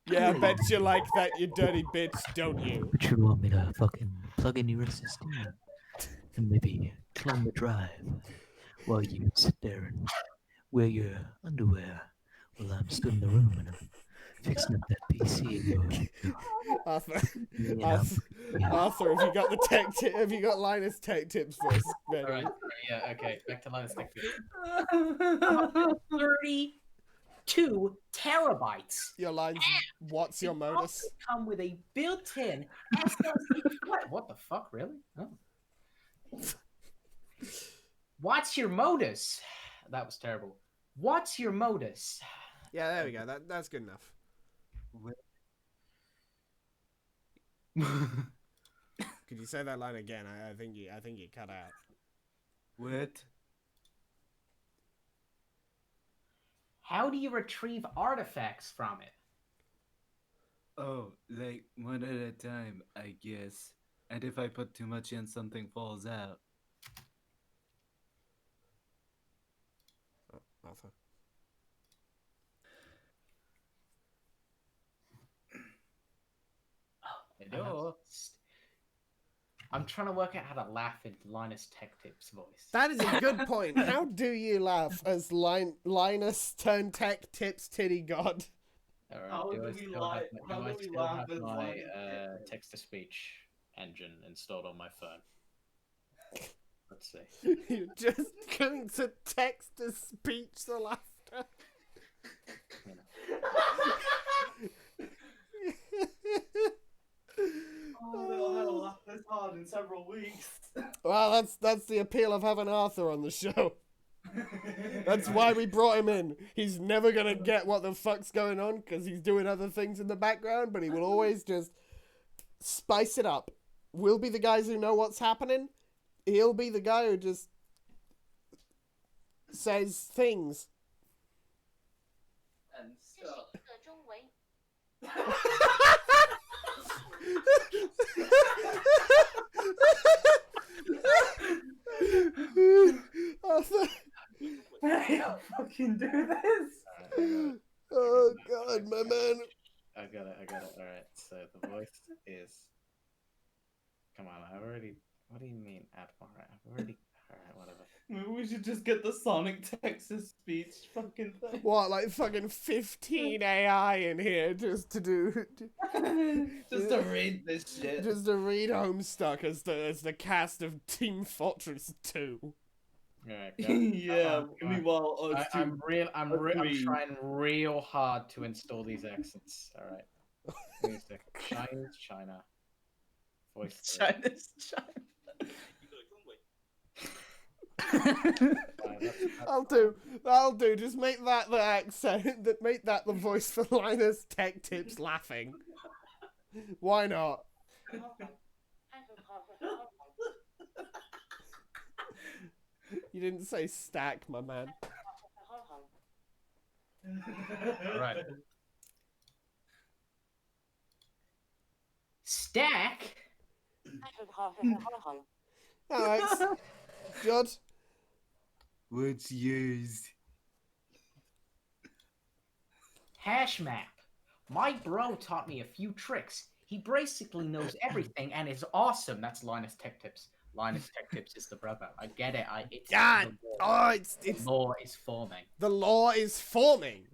Yeah, I bet you like that, you dirty bitch, don't you?
But you want me to fucking plug in your SSD and maybe clone the drive while you sit there and wear your underwear while I'm still in the room and I'm fixing up that PC of yours.
Arthur,
Yeah,
Arthur,
yeah.
Arthur, have you got the tech have you got Linus Tech Tips voice ready?
Alright, yeah, okay, back to Linus Tech Tips.
32 terabytes.
Your lines, what's your
It
modus?
also come with a built-in SSD. What the fuck, really? Oh. What's your modus? That was terrible. What's your modus?
Yeah, there we go, that's good enough. Could you say that line again? I think you cut out.
What?
How do you retrieve artifacts from it?
Oh, like one at a time, I guess. And if I put too much in, something falls out.
Oh, Arthur.
Hello?
I'm trying to work out how to laugh in Linus Tech Tips voice.
That is a good point. How do you laugh as Linus turn Tech Tips titty god?
Alright,
How
do
do
I
we
still
lie-
have,
how
do I
do we
still
laugh
have
as
my
Linus Tech
text-to-speech engine installed on my phone? Let's see.
You're just going to text to speech the laughter.
You know.
Oh, I haven't laughed this hard in several weeks.
Well, that's the appeal of having Arthur on the show. That's why we brought him in. He's never gonna get what the fuck's going on because he's doing other things in the background, but he will always just spice it up. We'll be the guys who know what's happening. He'll be the guy who just says things.
And stuff.
Arthur.
I can't fucking do this.
Oh god, my man
I've already. What do you mean add more? I've already. Alright, whatever.
Maybe we should just get the Sonic Texas speech fucking thing.
What, like fucking 15 AI in here just to do...
Just to read this shit.
Just to read Homestuck as the cast of Team Fortress 2.
Alright,
Yeah.
come on.
Meanwhile, us two.
I'm trying real hard to install these accents. Alright. Wait a second. China's China. Voice.
China's China.
I'll do. Just make that the accent. Make that the voice for Linus Tech Tips laughing. Why not? You didn't say stack, my man.
Alright.
Stack?
Alex, Judd.
What's yours?
Hash map. My bro taught me a few tricks. He basically knows everything and is awesome. That's Linus Tech Tips. Linus Tech Tips is the brother. I get it. It's
God.
the law.
Oh, it's
The law is forming.
the law is forming.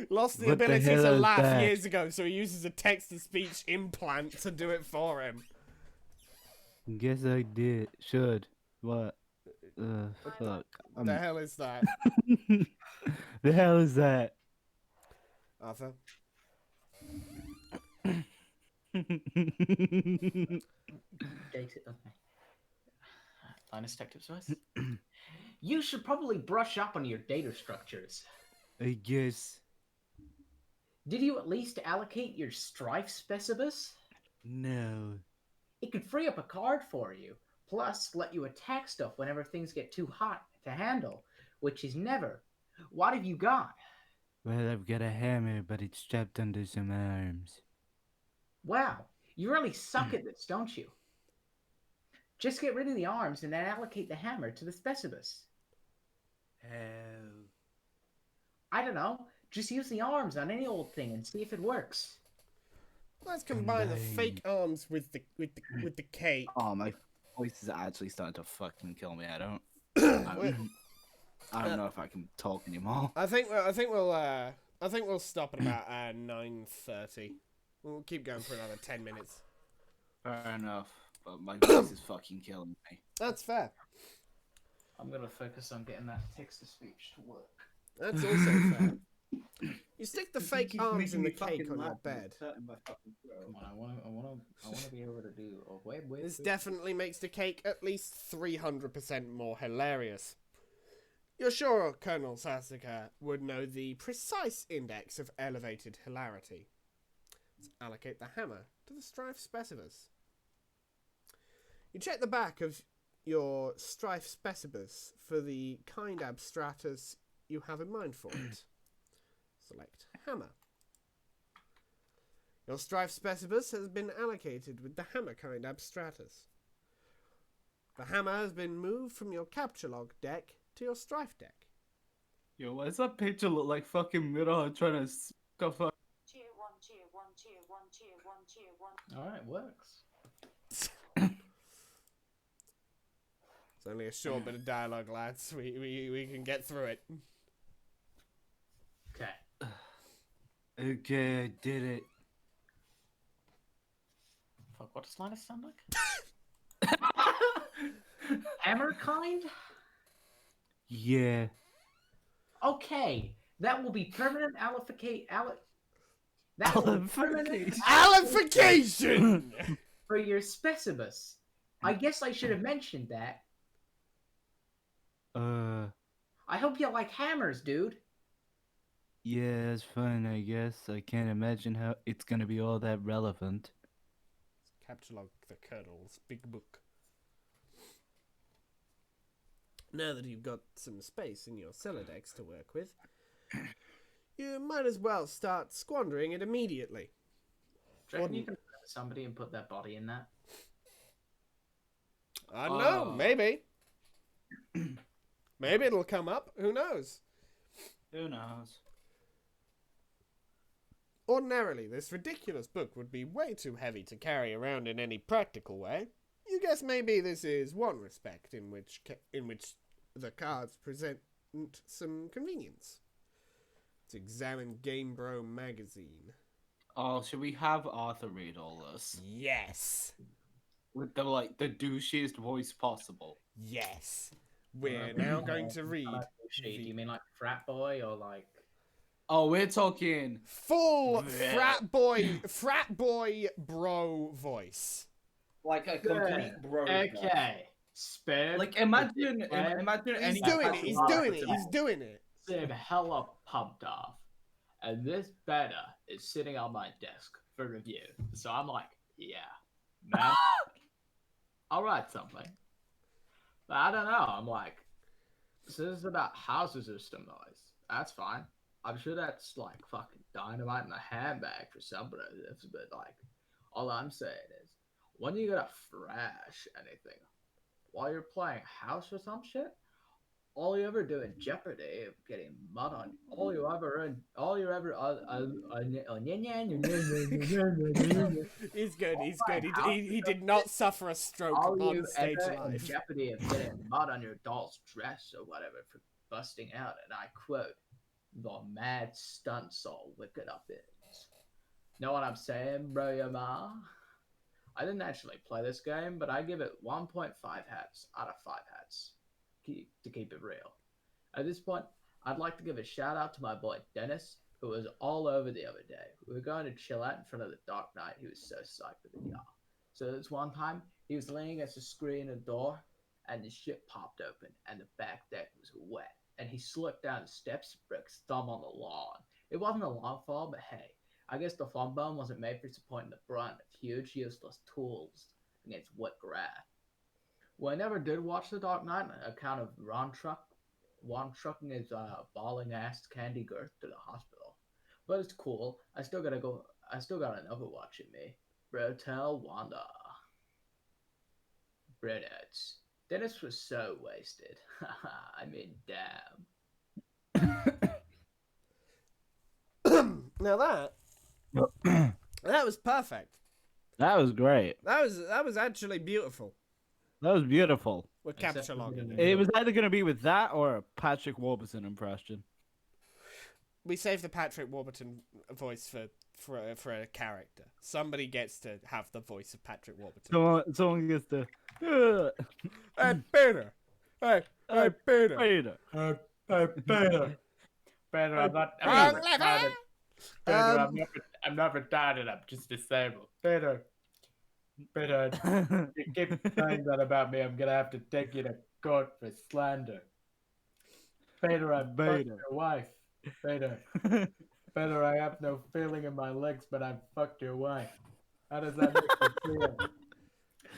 Lost the
What the
ability
hell
to
is
laugh
that?
years ago, so he uses a text-to-speech implant to do it for him.
Guess I did. Should. What? Fuck.
The hell is that,
The hell is that?
Arthur?
Data. Okay. Linus Tech Tips voice. You should probably brush up on your data structures.
I guess.
Did you at least allocate your strife specibus?
No.
It could free up a card for you, plus let you attack stuff whenever things get too hot to handle, which is never. What have you got?
Well, I've got a hammer, but it's strapped under some arms.
Wow, you really suck at this, don't you? Just get rid of the arms and then allocate the hammer to the specibus.
How?
I don't know, just use the arms on any old thing and see if it works.
Let's combine the fake arms with the cake.
Oh, my voice is actually starting to fucking kill me. I don't know if I can talk anymore.
I think we'll stop at about 9:30. We'll keep going for another 10 minutes.
Fair enough, but my voice is fucking killing me.
That's fair.
I'm gonna focus on getting that text-to-speech to work.
That's also fair. You stick the fake arms in the cake on your bed.
Come on, I wanna be able to do. Oh, wait.
This definitely makes the cake at least 300% more hilarious. You're sure Colonel Sassacre would know the precise index of elevated hilarity. Let's allocate the hammer to the strife specibus. You check the back of your strife specibus for the kind abstratus you have in mind for it. Select hammer. Your strife specibus has been allocated with the hammer kind abstratus. The hammer has been moved from your capture log deck to your strife deck.
Yo, why does that picture look like fucking Miroha trying to stuff up?
Alright, works.
It's only a short bit of dialogue, lads. We can get through it.
Okay.
Okay, I did it.
Fuck, what does Linus sound like?
Hammer kind?
Yeah.
Okay, that will be permanent that will be permanent
Alification!
for your specibus. I guess I should have mentioned that. I hope you like hammers, dude.
Yeah, it's fine, I guess. I can't imagine how it's gonna be all that relevant.
Capture log the Colonel's big book. Now that you've got some space in your cellar decks to work with, you might as well start squandering it immediately.
Do you reckon you can grab somebody and put their body in that?
I don't know, maybe. Maybe it'll come up. Who knows?
Who knows?
Ordinarily, this ridiculous book would be way too heavy to carry around in any practical way. You guess maybe this is one respect in which the cards present some convenience. Let's examine Game Bro magazine.
Oh, should we have Arthur read all this?
Yes.
With the douchiest voice possible.
Yes. We're now going to read.
Do you mean like frat boy or like?
Oh, we're talking
Full
Bleh.
frat boy bro voice.
like a complete bro.
Okay. Spare.
Like imagine
He's
any
doing it.
I'm hella pumped off, and this beta is sitting on my desk for review. So I'm like, yeah, man, I'll write something. But I don't know. I'm like, so this is about house system noise. That's fine. I'm sure that's like fucking dynamite in a handbag for somebody. But like, all I'm saying is, when you gotta thrash anything while you're playing house or some shit, all you ever do in jeopardy of getting mud on
He's good. He did not suffer a stroke
all
on
you
stage
ever in
live.
jeopardy of getting mud on your doll's dress or whatever for busting out, and I quote, the mad stunts all wicked up is. Know what I'm saying, bro, ya ma? I didn't actually play this game, but I give it 1.5 hats out of 5 hats. To keep it real. At this point, I'd like to give a shout out to my boy Dennis, who was all over the other day. We were going to chill out in front of the Dark Knight. He was so psyched with it, y'all. So this one time, he was leaning against the screen and door, and the shit popped open, and the back deck was wet. And he slipped down the steps and broke his thumb on the lawn. It wasn't a long fall, but hey, I guess the thumb bone wasn't made for supporting the brunt of huge, useless tools against wet grass. Well, I never did watch The Dark Knight on account of Ron trucking his bawling ass Candy Girth to the hospital. But it's cool. I still got another watch in me. Bro, tell Wanda. Bro, nuts. Dennis was so wasted. I mean, damn.
Now that was perfect.
That was great.
That was actually beautiful.
That was beautiful.
With
Except
capture
for
logging.
the-
It was either going to be with that or a Patrick Warburton impression.
We saved the Patrick Warburton voice for a character. Somebody gets to have the voice of Patrick Warburton.
Someone gets to.
Hey, Peter. Hey, Peter.
Peter.
Peter, I'm not.
Wrong
retarded.
lever.
Peter, I'm not retarded. I'm just disabled. Peter, you keep saying that about me. I'm gonna have to take you to court for slander. Peter, I fucked
Peter.
your wife. Peter, I have no feeling in my legs, but I fucked your wife. How does that make you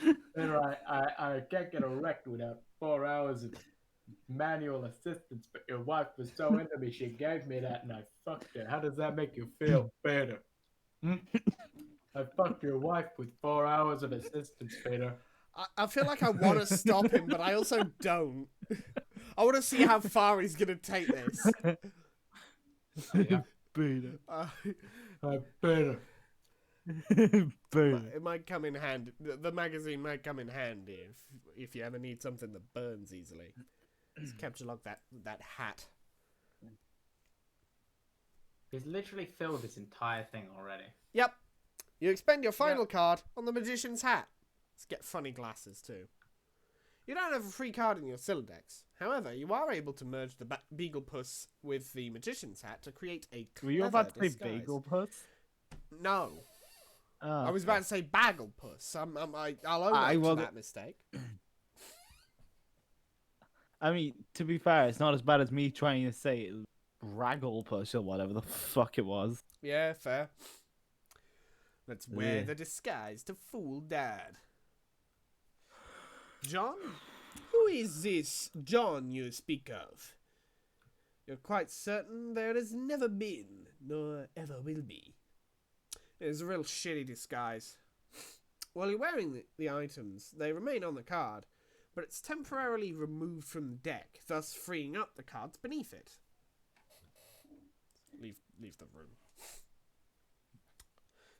feel? Peter, I can't get erect without 4 hours of manual assistance, but your wife was so into me, she gave me that and I fucked her. How does that make you feel, Peter? I fucked your wife with 4 hours of assistance, Peter.
I feel like I want to stop him, but I also don't. I want to see how far he's going to take this.
Peter.
Peter.
Peter.
It might come in handy. The magazine might come in handy if you ever need something that burns easily. Let's capture log that hat.
He's literally filled this entire thing already.
Yep. You expend your final card on the magician's hat. Let's get funny glasses too. You don't have a free card in your Cylidex. However, you are able to merge the Beagle Puss with the magician's hat to create a
Were you
clever
about to say
disguise.
Bagel Puss?
No.
Oh,
I was about to say Baggle Puss. I'll own
I
up to
wasn't-
that mistake.
I mean, to be fair, it's not as bad as me trying to say Raggle Push or whatever the fuck it was.
Yeah, fair. Let's wear
Yeah.
the disguise to fool Dad. John? Who is this John you speak of? You're quite certain there has never been, nor ever will be. It's a real shitty disguise. While you're wearing the items, they remain on the card, but it's temporarily removed from the deck, thus freeing up the cards beneath it. Leave the room.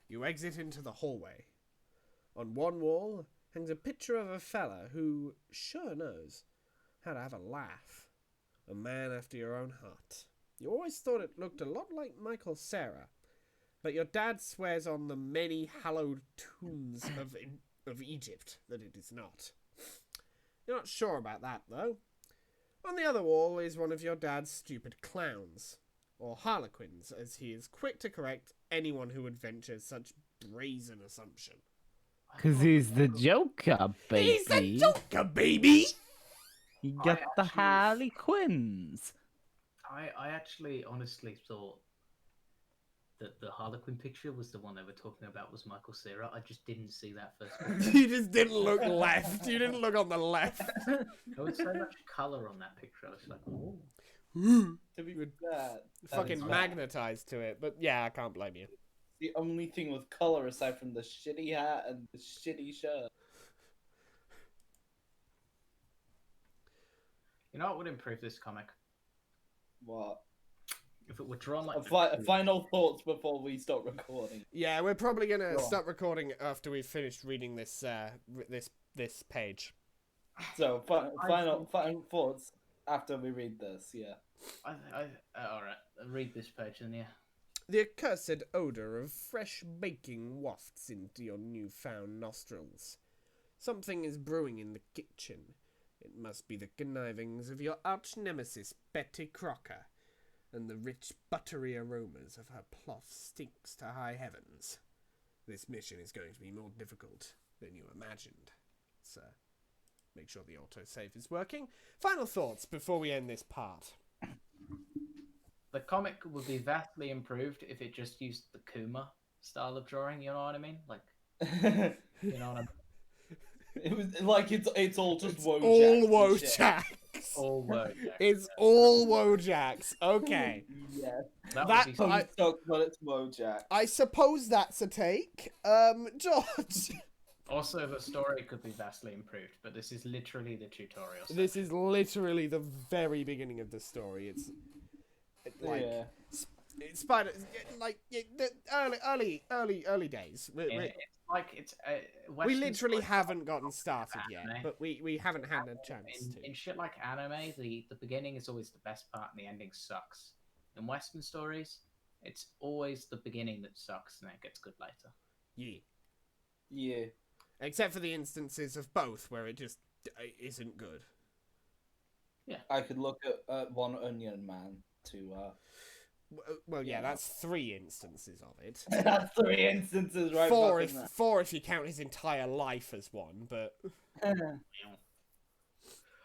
You exit into the hallway. On one wall hangs a picture of a fella who sure knows how to have a laugh. A man after your own heart. You always thought it looked a lot like Michael Cera, but your dad swears on the many hallowed tombs of Egypt that it is not. You're not sure about that, though. On the other wall is one of your dad's stupid clowns, or harlequins, as he is quick to correct anyone who would venture such brazen assumption.
Because he's the Joker, baby.
He's the Joker, baby!
You got the
actually-
Harley Quinns.
I actually honestly thought that the Harlequin picture was the one they were talking about was Michael Cera. I just didn't see that first.
You just didn't look left. You didn't look on the left.
There was so much color on that picture. I was like, oh.
To be fair, that
Fucking
is right.
magnetized to it, but yeah, I can't blame you.
The only thing with color aside from the shitty hat and the shitty shirt.
You know what would improve this comic?
What?
If it were drawn like
Final thoughts before we start recording.
Yeah, we're probably gonna
Go on.
stop recording after we've finished reading this this page.
So, final thoughts after we read this, yeah.
all right, I'll read this page and yeah.
The accursed odor of fresh baking wafts into your newfound nostrils. Something is brewing in the kitchen. It must be the connivings of your arch nemesis Betty Crocker, and the rich buttery aromas of her plot stinks to high heavens. This mission is going to be more difficult than you imagined. So, make sure the autosave is working. Final thoughts before we end this part.
The comic would be vastly improved if it just used the Kuma style of drawing. You know what I mean? Like, you know what I mean?
It was like it's all just Wojak.
All
and shit.
Wojaks.
All word. Yeah.
It's all Wojaks. Okay.
Yeah.
That would be
I-
Homestuck, but it's Wojak.
I suppose that's a take. George.
Also, the story could be vastly improved, but this is literally the tutorial.
This is literally the very beginning of the story. It's like
Yeah.
it's Spider, like the early days.
It's like it's
We
Western
literally
stories
haven't gotten started yet,
anime.
but we haven't had a chance
in,
to.
in shit like anime, the beginning is always the best part and the ending sucks. In Western stories, it's always the beginning that sucks and it gets good later.
Yeah.
Yeah.
Except for the instances of both where it just isn't good.
I could look at One Onion Man to
Well, yeah,
Yeah.
that's 3 instances of it.
That's 3 instances, right?
Four
fucking
if you count his entire life as one, but
there.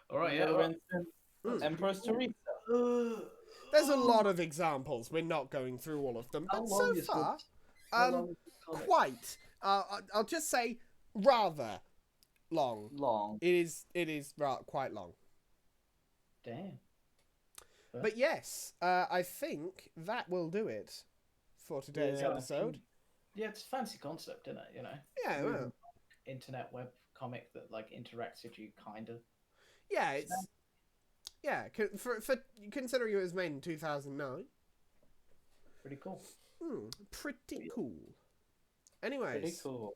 All right, yeah.
Another
Well,
instance, Empress Teresa.
there's a lot of examples. We're not going through all of them,
How
but
long
so
is
far,
this? How long is this comic?
quite. I'll just say rather long.
Long.
It is quite long.
Damn.
But yes, I think that will do it for today's
Yeah.
episode.
Yeah, it's a fancy concept, isn't it? You know,
Yeah, well,
internet web comic that like interacts with you, kind of.
yeah, it's for considering it was made in 2009.
Pretty cool.
Pretty cool. Anyways,
Pretty cool.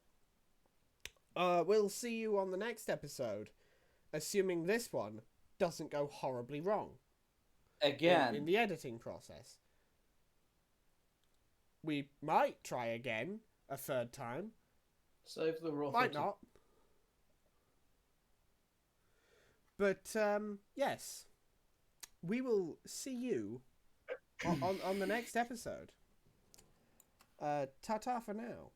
we'll see you on the next episode, assuming this one doesn't go horribly wrong
Again.
in the editing process. We might try again a third time.
Save the raw.
Might
footage.
not. But yes, we will see you on the next episode. Ta-ta for now.